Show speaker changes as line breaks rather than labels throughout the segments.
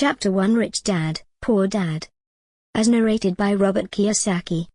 Chapter 1 Rich Dad, Poor Dad. As narrated by Robert Kiyosaki.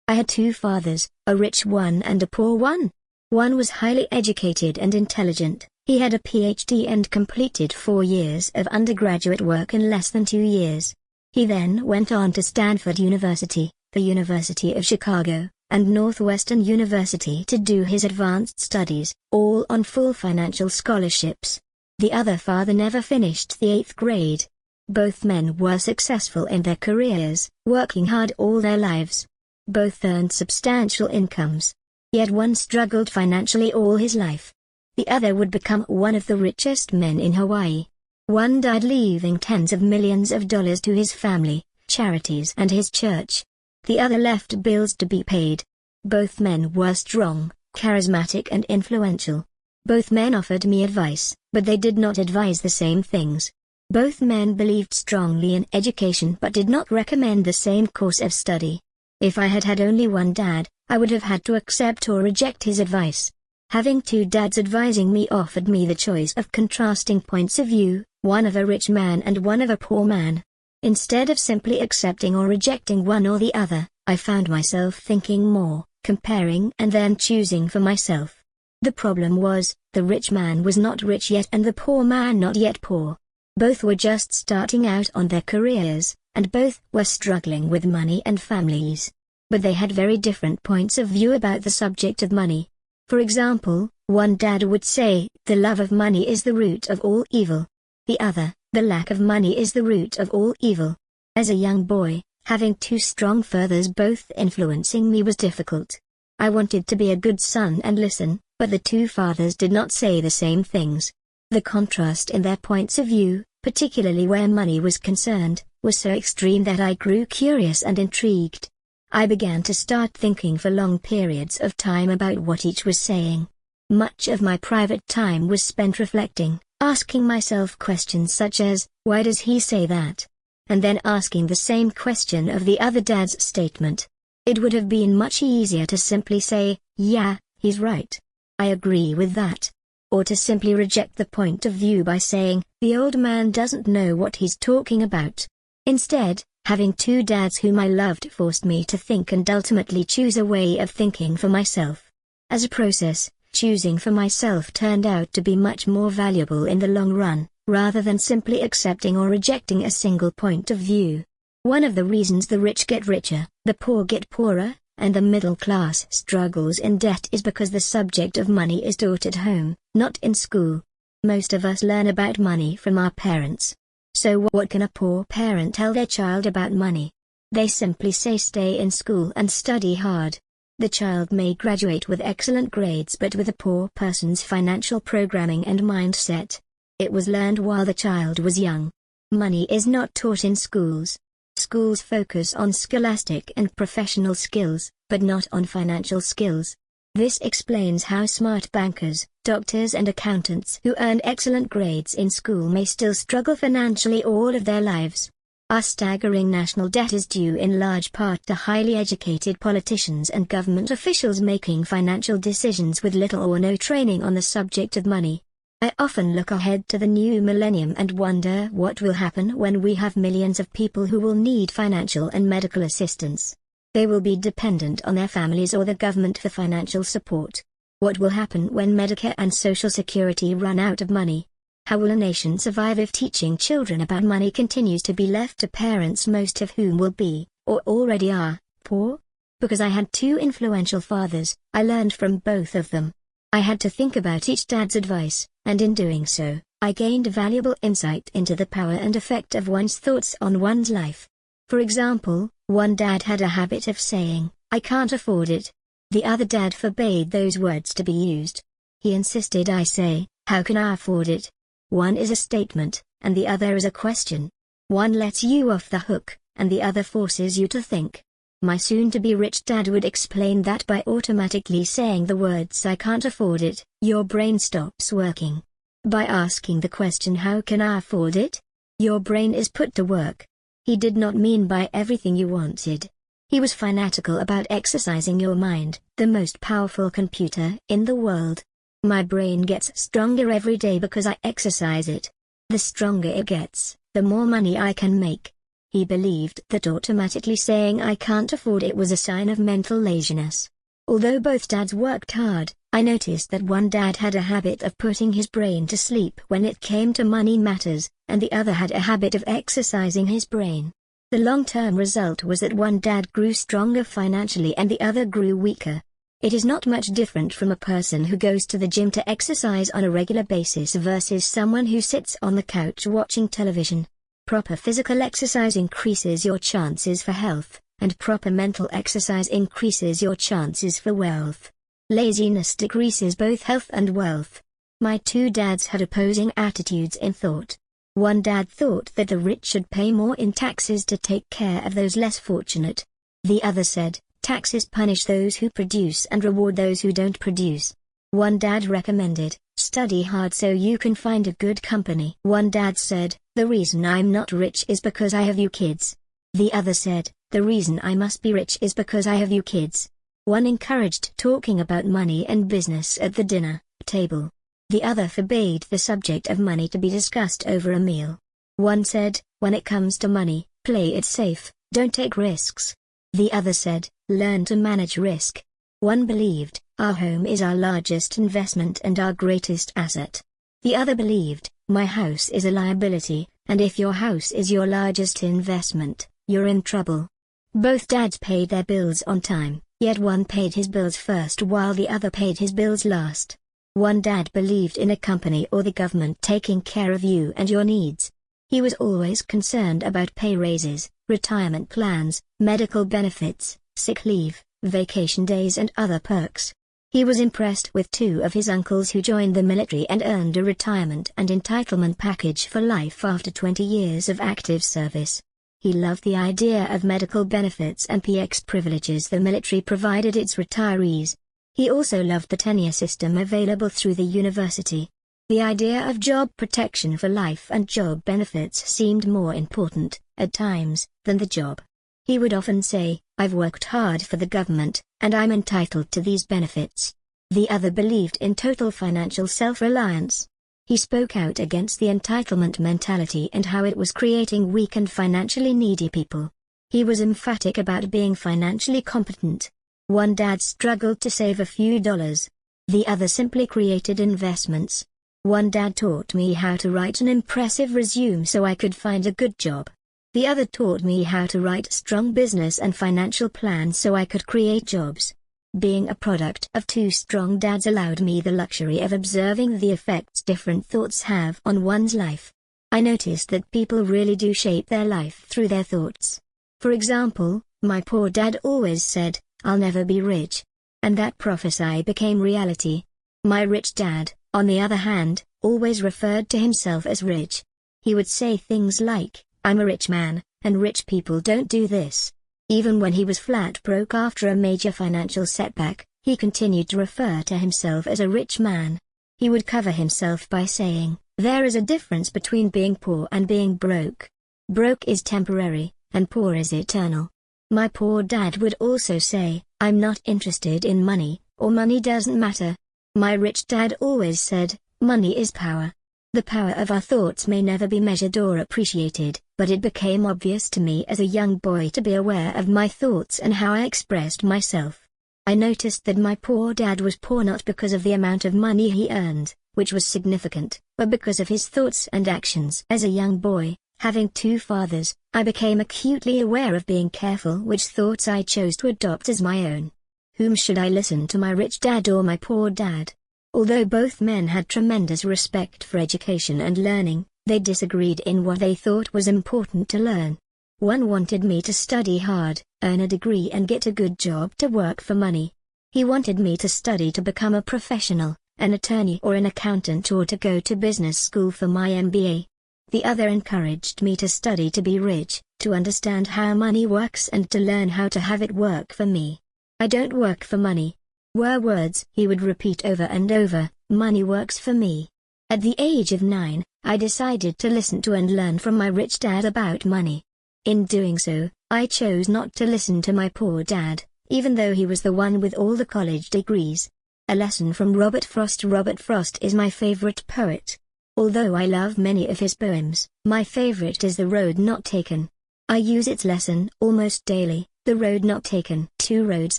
I had two fathers, a rich one and a poor one. One was highly educated and intelligent. He had a PhD and completed 4 years of undergraduate work in less than 2 years. He then went on to Stanford University, the University of Chicago, and Northwestern University to do his advanced studies, all on full financial scholarships. The other father never finished the 8th grade. Both men were successful in their careers, working hard all their lives. Both earned substantial incomes. Yet one struggled financially all his life. The other would become one of the richest men in Hawaii. One died leaving tens of millions of dollars to his family, charities and his church. The other left bills to be paid. Both men were strong, charismatic and influential. Both men offered me advice, but they did not advise the same things. Both men believed strongly in education but did not recommend the same course of study. If I had had only one dad, I would have had to accept or reject his advice. Having two dads advising me offered me the choice of contrasting points of view, one of a rich man and one of a poor man. Instead of simply accepting or rejecting one or the other, I found myself thinking more, comparing and then choosing for myself. The problem was, the rich man was not rich yet and the poor man not yet poor. Both were just starting out on their careers, and both were struggling with money and families. But they had very different points of view about the subject of money. For example, one dad would say, the love of money is the root of all evil. The other, the lack of money is the root of all evil. As a young boy, having two strong fathers both influencing me was difficult. I wanted to be a good son and listen, but the two fathers did not say the same things. The contrast in their points of view, particularly where money was concerned, was so extreme that I grew curious and intrigued. I began to start thinking for long periods of time about what each was saying. Much of my private time was spent reflecting, asking myself questions such as, why does he say that? And then asking the same question of the other dad's statement. It would have been much easier to simply say, yeah, he's right. I agree with that. Or to simply reject the point of view by saying, the old man doesn't know what he's talking about. Instead, having two dads whom I loved forced me to think and ultimately choose a way of thinking for myself. As a process, choosing for myself turned out to be much more valuable in the long run, rather than simply accepting or rejecting a single point of view. One of the reasons the rich get richer, the poor get poorer, and the middle class struggles in debt is because the subject of money is taught at home, not in school. Most of us learn about money from our parents. So what can a poor parent tell their child about money? They simply say stay in school and study hard. The child may graduate with excellent grades but with a poor person's financial programming and mindset. It was learned while the child was young. Money is not taught in schools. Schools focus on scholastic and professional skills, but not on financial skills. This explains how smart bankers, doctors and accountants who earned excellent grades in school may still struggle financially all of their lives. Our staggering national debt is due in large part to highly educated politicians and government officials making financial decisions with little or no training on the subject of money. I often look ahead to the new millennium and wonder what will happen when we have millions of people who will need financial and medical assistance. They will be dependent on their families or the government for financial support. What will happen when Medicare and Social Security run out of money? How will a nation survive if teaching children about money continues to be left to parents most of whom will be, or already are, poor? Because I had two influential fathers, I learned from both of them. I had to think about each dad's advice, and in doing so, I gained valuable insight into the power and effect of one's thoughts on one's life. For example, one dad had a habit of saying, I can't afford it. The other dad forbade those words to be used. He insisted I say, how can I afford it? One is a statement, and the other is a question. One lets you off the hook, and the other forces you to think. My soon-to-be rich dad would explain that by automatically saying the words I can't afford it, your brain stops working. By asking the question how can I afford it? Your brain is put to work. He did not mean buy everything you wanted. He was fanatical about exercising your mind, the most powerful computer in the world. My brain gets stronger every day because I exercise it. The stronger it gets, the more money I can make. He believed that automatically saying I can't afford it was a sign of mental laziness. Although both dads worked hard, I noticed that one dad had a habit of putting his brain to sleep when it came to money matters, and the other had a habit of exercising his brain. The long-term result was that one dad grew stronger financially and the other grew weaker. It is not much different from a person who goes to the gym to exercise on a regular basis versus someone who sits on the couch watching television. Proper physical exercise increases your chances for health, and proper mental exercise increases your chances for wealth. Laziness decreases both health and wealth. My two dads had opposing attitudes in thought. One dad thought that the rich should pay more in taxes to take care of those less fortunate. The other said, taxes punish those who produce and reward those who don't produce. One dad recommended, study hard so you can find a good company. One dad said, the reason I'm not rich is because I have you kids. The other said, the reason I must be rich is because I have you kids. One encouraged talking about money and business at the dinner table. The other forbade the subject of money to be discussed over a meal. One said, when it comes to money, play it safe, don't take risks. The other said, learn to manage risk. One believed, our home is our largest investment and our greatest asset. The other believed, my house is a liability, and if your house is your largest investment, you're in trouble. Both dads paid their bills on time, yet one paid his bills first while the other paid his bills last. One dad believed in a company or the government taking care of you and your needs. He was always concerned about pay raises, retirement plans, medical benefits, sick leave, vacation days and other perks. He was impressed with two of his uncles who joined the military and earned a retirement and entitlement package for life after 20 years of active service. He loved the idea of medical benefits and PX privileges the military provided its retirees. He also loved the tenure system available through the university. The idea of job protection for life and job benefits seemed more important, at times, than the job. He would often say, I've worked hard for the government, and I'm entitled to these benefits. The other believed in total financial self-reliance. He spoke out against the entitlement mentality and how it was creating weak and financially needy people. He was emphatic about being financially competent. One dad struggled to save a few dollars. The other simply created investments. One dad taught me how to write an impressive resume so I could find a good job. The other taught me how to write strong business and financial plans so I could create jobs. Being a product of two strong dads allowed me the luxury of observing the effects different thoughts have on one's life. I noticed that people really do shape their life through their thoughts. For example, my poor dad always said, I'll never be rich. And that prophecy became reality. My rich dad, on the other hand, always referred to himself as rich. He would say things like, I'm a rich man, and rich people don't do this. Even when he was flat broke after a major financial setback, he continued to refer to himself as a rich man. He would cover himself by saying, there is a difference between being poor and being broke. Broke is temporary, and poor is eternal. My poor dad would also say, I'm not interested in money, or money doesn't matter. My rich dad always said, money is power. The power of our thoughts may never be measured or appreciated, but it became obvious to me as a young boy to be aware of my thoughts and how I expressed myself. I noticed that my poor dad was poor not because of the amount of money he earned, which was significant, but because of his thoughts and actions. As a young boy, having two fathers, I became acutely aware of being careful which thoughts I chose to adopt as my own. Whom should I listen to, my rich dad or my poor dad? Although both men had tremendous respect for education and learning, they disagreed in what they thought was important to learn. One wanted me to study hard, earn a degree and get a good job to work for money. He wanted me to study to become a professional, an attorney or an accountant, or to go to business school for my MBA. The other encouraged me to study to be rich, to understand how money works and to learn how to have it work for me. I don't work for money. Were words he would repeat over and over, money works for me. At the age of 9, I decided to listen to and learn from my rich dad about money. In doing so, I chose not to listen to my poor dad, even though he was the one with all the college degrees. A lesson from Robert Frost. Robert Frost is my favorite poet. Although I love many of his poems, my favorite is The Road Not Taken. I use its lesson almost daily. The road not taken. Two roads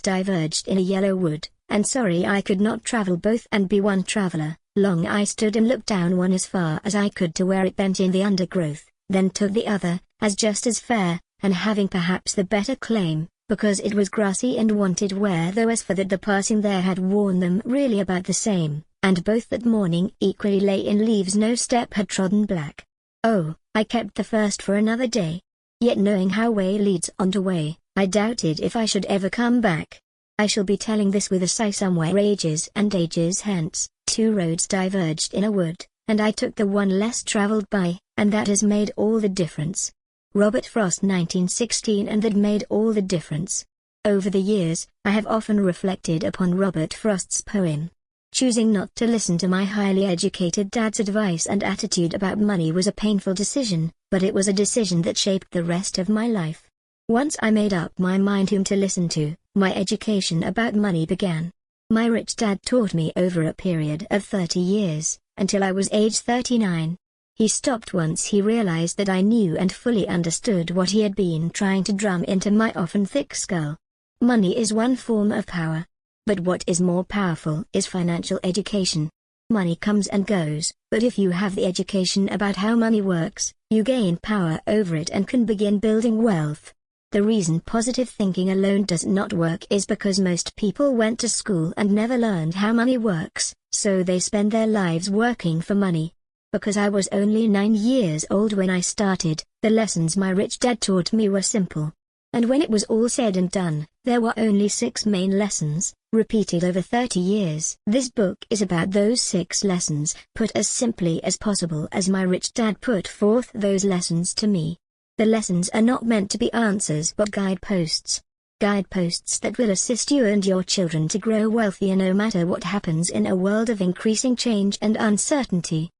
diverged in a yellow wood, and sorry I could not travel both and be one traveler. Long I stood and looked down one as far as I could to where it bent in the undergrowth, then took the other, as just as fair, and having perhaps the better claim, because it was grassy and wanted wear, though as for that the passing there had worn them really about the same, and both that morning equally lay in leaves no step had trodden black. Oh, I kept the first for another day. Yet knowing how way leads on to way, I doubted if I should ever come back. I shall be telling this with a sigh somewhere ages and ages hence. Two roads diverged in a wood, and I took the one less traveled by, and that has made all the difference. Robert Frost 1916. And that made all the difference. Over the years, I have often reflected upon Robert Frost's poem. Choosing not to listen to my highly educated dad's advice and attitude about money was a painful decision, but it was a decision that shaped the rest of my life. Once I made up my mind whom to listen to, my education about money began. My rich dad taught me over a period of 30 years, until I was age 39. He stopped once he realized that I knew and fully understood what he had been trying to drum into my often thick skull. Money is one form of power. But what is more powerful is financial education. Money comes and goes, but if you have the education about how money works, you gain power over it and can begin building wealth. The reason positive thinking alone does not work is because most people went to school and never learned how money works, so they spend their lives working for money. Because I was only 9 years old when I started, the lessons my rich dad taught me were simple. And when it was all said and done, there were only 6 main lessons, repeated over 30 years. This book is about those 6 lessons, put as simply as possible as my rich dad put forth those lessons to me. The lessons are not meant to be answers but guideposts. Guideposts that will assist you and your children to grow wealthier no matter what happens in a world of increasing change and uncertainty.